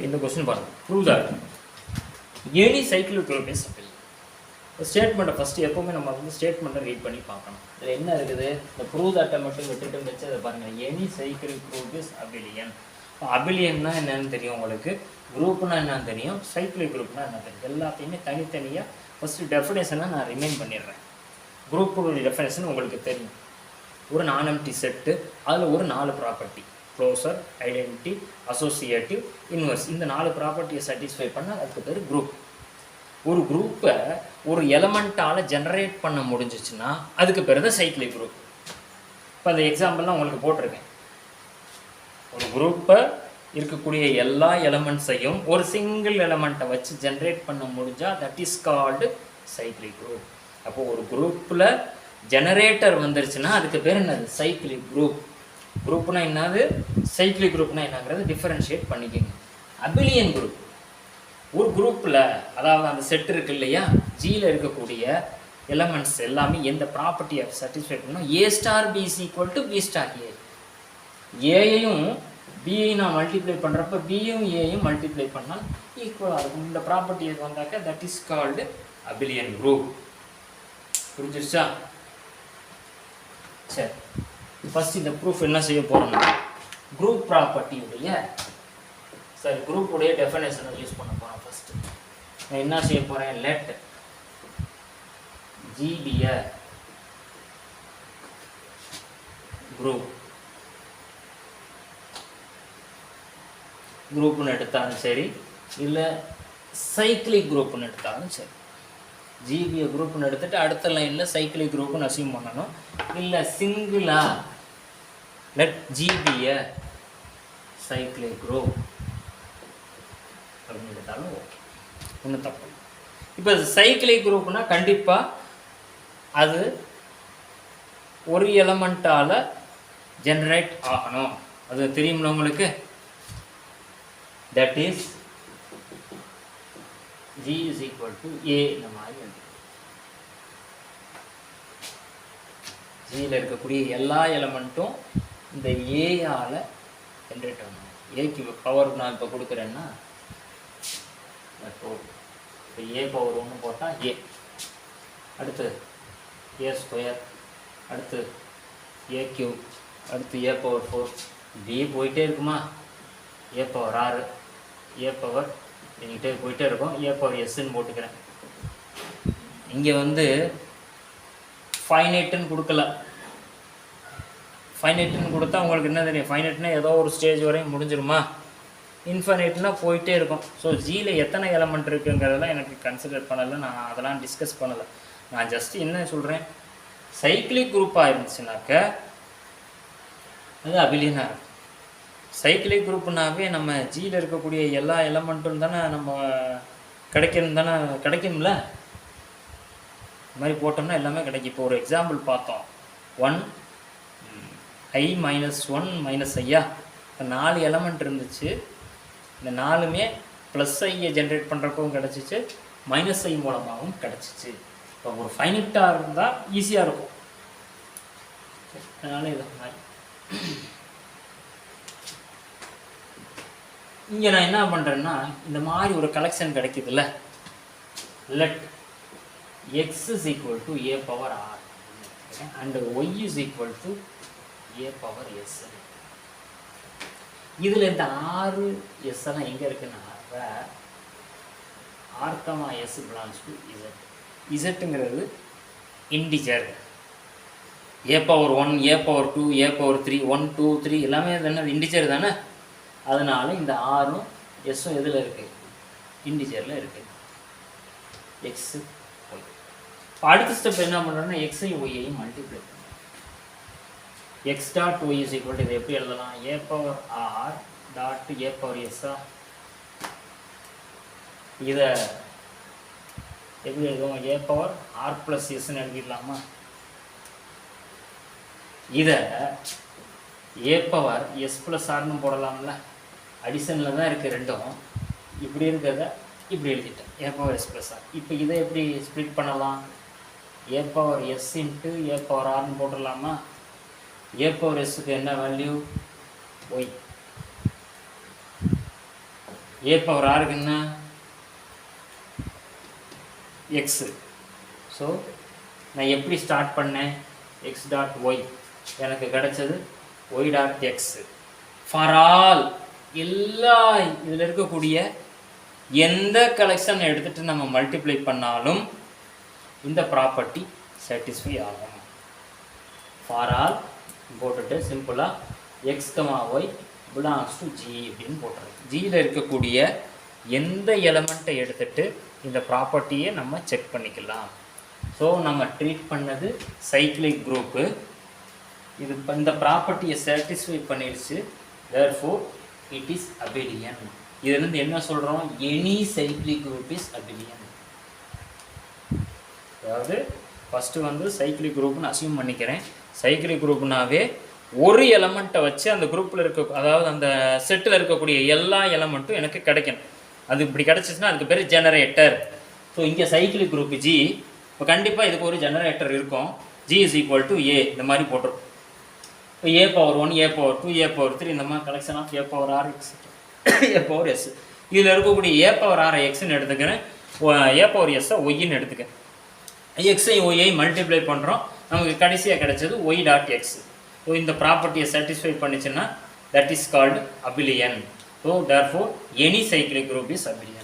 இந்த கொஸ்டின் பாருங்க. Prove that any cycle group is abelian. ஸ்டேட்மெண்ட்டை ஃபஸ்ட்டு எப்போவுமே நம்ம வந்து ஸ்டேட்மெண்ட்டை ரீட் பண்ணி பார்க்கணும். இதில் என்ன இருக்குது, இந்த ப்ரூவ் தட்டை மட்டும் விட்டுட்டு வச்சு அதை பாருங்கள். Any cycle group is abelian. அபிலியன்னா என்னன்னு தெரியும் உங்களுக்கு, குரூப்னா என்னன்னு தெரியும், சைக்கிள் குரூப்னா என்ன தெரியும். எல்லாத்தையுமே தனித்தனியாக ஃபஸ்ட்டு டெஃபினேஷனை நான் ரிமைண்ட் பண்ணிடுறேன். குரூப்புடைய டெஃபினேஷன் உங்களுக்கு தெரியும். ஒரு நான் எம்ப்டி செட்டு, அதில் ஒரு 4 property, closure, identity, associative, inverse. இந்த 4 ப்ராப்பர்ட்டியை சாட்டிஸ்ஃபை பண்ணால் அதுக்கு பேர் குரூப். ஒரு குரூப்பை ஒரு எலமெண்ட்டால் ஜெனரேட் பண்ண முடிஞ்சிச்சுன்னா அதுக்கு பேர் தான் சைக்கிளிக் குரூப். இப்போ அந்த எக்ஸாம்பிள்லாம் உங்களுக்கு போட்டிருக்கேன். ஒரு குரூப்பை இருக்கக்கூடிய எல்லா எலமெண்ட்ஸையும் ஒரு சிங்கிள் எலமெண்ட்டை வச்சு ஜென்ரேட் பண்ண முடிஞ்சால் that is called cyclic group. அப்போது ஒரு குரூப்பில் ஜெனரேட்டர் வந்துருச்சுன்னா அதுக்கு பேர் என்னது, சைக்கிளிக் குரூப். குரூப்னா என்னது, சைக்கிளிக் குரூப்னா என்னங்கிறது டிஃபரன்ஷியேட் பண்ணிக்கோங்க. அபிலியன் குரூப் ஒரு குரூப்பில், அதாவது அந்த செட் இருக்கு இல்லையா, ஜியில் இருக்கக்கூடிய எலமெண்ட்ஸ் எல்லாமே எந்த ப்ராப்பர்ட்டியை சாட்டிஸ்ஃபை பண்ணணும், A star B is equal to B star A. ஏயையும் பியையும் நான் மல்டிப்ளை பண்ணுறப்ப பியும் ஏயும் மல்டிப்ளை பண்ணால் ஈக்குவலாக இருக்கும். இந்த ப்ராப்பர்ட்டி வந்தாக்க that is called abelian group. புரிஞ்சிருச்சா? சரி, ஃபஸ்ட் இந்த ப்ரூஃப் என்ன செய்ய போகிறோம்னா, குரூப் ப்ராப்பர்ட்டியுடைய குரூப்புடைய டெஃபினேஷனை யூஸ் பண்ண போகிறோம். ஃபஸ்ட்டு நான் என்ன செய்ய போகிறேன், let G be a group. குரூப்னு எடுத்தாலும் சரி, இல்லை சைக்கிளிக் குரூப்னு எடுத்தாலும் சரி. ஜிபியை குரூப்னு எடுத்துட்டு அடுத்த லைனில் சைக்கிளிக் குரூப்னு அசியூம் பண்ணணும். இல்லை சிங்கிளா லெட் ஜிபியை சைக்கிளிக் குரூப் அப்படின்னு எடுத்தாலும் ஓகே, ஒன்றும் தப்பு. இப்போ சைக்கிளிக் குரூப்னா கண்டிப்பாக அது ஒரு எலமெண்ட்டால் ஜென்ரேட் ஆகணும். அது தெரியும்ல உங்களுக்கு. That is G is equal to A. இந்த மாதிரி ஜியில் இருக்கக்கூடிய எல்லா எலமெண்ட்டும் இந்த ஏயால் ஜென்ரேட் ஆகணும். ஏக்கு பவர் நான் இப்போ கொடுக்குறேன்னா இப்போ ஏ பவர் 1 போட்டால் ஏ, அடுத்து ஏ ஸ்கொயர், அடுத்து ஏ கியூப், அடுத்து ஏ பவர் 4, இப்படியே போயிட்டே இருக்குமா. ஏ பவர் 6, ஏ பவர் என்கிட்ட போயிட்டே இருக்கும். ஏ பவர் எஸ்ன்னு போட்டுக்கிறேன். இங்கே வந்து ஃபைனைட்டுன்னு கொடுக்கல. ஃபைனைட்டுன்னு கொடுத்தா உங்களுக்கு என்ன தெரியும், ஃபைனைட்னா ஏதோ ஒரு ஸ்டேஜ் வரையும் முடிஞ்சிருமா. இன்ஃபைனைட்னா போயிட்டே இருக்கும். ஸோ ஜியில் எத்தனை எலமெண்ட் இருக்குங்கிறதெல்லாம் எனக்கு கன்சிடர் பண்ணலை, நான் அதெல்லாம் டிஸ்கஸ் பண்ணலை. நான் ஜஸ்ட் என்ன சொல்கிறேன், சைக்கிளிக் குரூப்பாக இருந்துச்சுனாக்க அது அபிலியனாக இருக்கும். சைக்கிளிக் குரூப்புனாவே நம்ம ஜியில் இருக்கக்கூடிய எல்லா எலமெண்ட்டும் தானே நம்ம கிடைக்கும்ல. இந்த மாதிரி போட்டோம்னா எல்லாமே கிடைக்கும். இப்போ ஒரு எக்ஸாம்பிள் பார்த்தோம், 1i - 1 - ஐயா, இப்போ 4 எலமெண்ட் இருந்துச்சு. இந்த 4மே ப்ளஸ் ஐயை ஜென்ரேட் பண்ணுறப்பவும் கிடச்சிச்சு, மைனஸ் ஐ மூலமாகவும் கிடச்சிச்சு. இப்போ ஒரு ஃபைனிட்டாக இருந்தால் ஈஸியாக இருக்கும். அதனால் இதை மாதிரி இங்கே நான் என்ன பண்ணுறேன்னா, இந்த மாதிரி ஒரு கலெக்ஷன் கிடைக்குதுல்ல, let x is equal to a power r and y is equal to a power S. இதில் இந்த 6 எஸ் எல்லாம் எங்கே இருக்குன்னா, r comma s belongs to Z. இசட்டுங்கிறது integer. A power 1, A power 2, A power 3, 1, 2, 3 எல்லாமே என்ன இன்டிஜர் தானே. அதனால இந்த 6ம் எஸ்ஸும் எதில் இருக்குது, இன்டிஜரில் இருக்குது. X y. இப்போ அடுத்த ஸ்டெப் என்ன பண்ணுறோன்னா, எக்ஸையும் ஒய்யையும் மல்டிப்ளை பண்ணுறோம். X dot y is equal to இதை எப்படி எழுதலாம், a power r dot a power எஸ்ஸா. இதை எப்படி எழுதுவோம், ஏ பவர் ஆர் ப்ளஸ் எஸ்ன்னு எழுதிடலாமா. இதை ஏ பவர் எஸ் ப்ளஸ் ஆர்னு போடலாம்ல, அடிஷனில் தான் இருக்குது ரெண்டும். இப்படி இருக்கிறத இப்படி எழுதிட்டேன், ஏ பவர் எஸ் ப்ளஸ் ஆர். இப்போ இதை எப்படி ஸ்ப்ளிட் பண்ணலாம், ஏ power S into a power ஆர்னு போட்டுடலாமா. A power எஸ்ஸுக்கு என்ன வேல்யூ, ஒய். ஏ பவர் ஆருக்கு என்ன எக்ஸு. ஸோ நான் எப்படி ஸ்டார்ட் பண்ணேன், எக்ஸ் டாட் ஒய், எனக்கு கிடைச்சது Y dot X. For all எல்லா இதில் இருக்கக்கூடிய எந்த கலெக்ஷன் எடுத்துகிட்டு நம்ம மல்டிப்ளை பண்ணாலும் இந்த ப்ராப்பர்ட்டி சாட்டிஸ்ஃபை ஆகும். ஃபார் ஆல் போட்டுட்டு சிம்பிளாக X comma Y belongs to G அப்படின்னு போட்டுறது. ஜியில் இருக்கக்கூடிய எந்த எலமெண்ட்டை எடுத்துகிட்டு இந்த ப்ராப்பர்ட்டியை நம்ம செக் பண்ணிக்கலாம். ஸோ நம்ம ட்ரீட் பண்ணது சைக்கிளிக் குரூப்பு. இது இந்த ப்ராப்பர்ட்டியை சாட்டிஸ்ஃபை பண்ணிடுச்சு. Therefore it is abelian. இதுலேருந்து என்ன சொல்கிறோம், any cyclic group is abelian. அதாவது ஃபஸ்ட்டு வந்து சைக்கிளிக் குரூப்னு அசியூம் பண்ணிக்கிறேன். சைக்கிளிக் குரூப்னாவே ஒரு எலமெண்ட்டை வச்சு அந்த குரூப்பில் இருக்க, அதாவது அந்த செட்டில் இருக்கக்கூடிய எல்லா எலமெண்ட்டும் எனக்கு கிடைக்கணும். அது இப்படி கிடச்சிச்சுன்னா அதுக்கு பேர் ஜெனரேட்டர். ஸோ இங்கே சைக்கிளிக் குரூப் ஜி, இப்போ கண்டிப்பாக இதுக்கு ஒரு ஜெனரேட்டர் இருக்கும். G is equal to A இந்த மாதிரி போட்டிருக்கும். இப்போ A power 1, A power 2, A power 3 இந்த மாதிரி collection of A power R X, A power S. இதில் இருக்கக்கூடிய ஏ பவர் ஆர் எக்ஸ்ன்னு எடுத்துக்கிறேன், ஏ பவர் எஸ்ஸை ஒய்ன்னு எடுத்துக்கிறேன். எக்ஸையும் ஒய்யை மல்டிப்ளை பண்ணுறோம், நமக்கு கடைசியாக கிடைச்சது ஒய் டாட் எக்ஸ். ஸோ இந்த ப்ராப்பர்ட்டியை சாட்டிஸ்ஃபை பண்ணிச்சுன்னா that is called abelian. So therefore any cyclic group is abelian.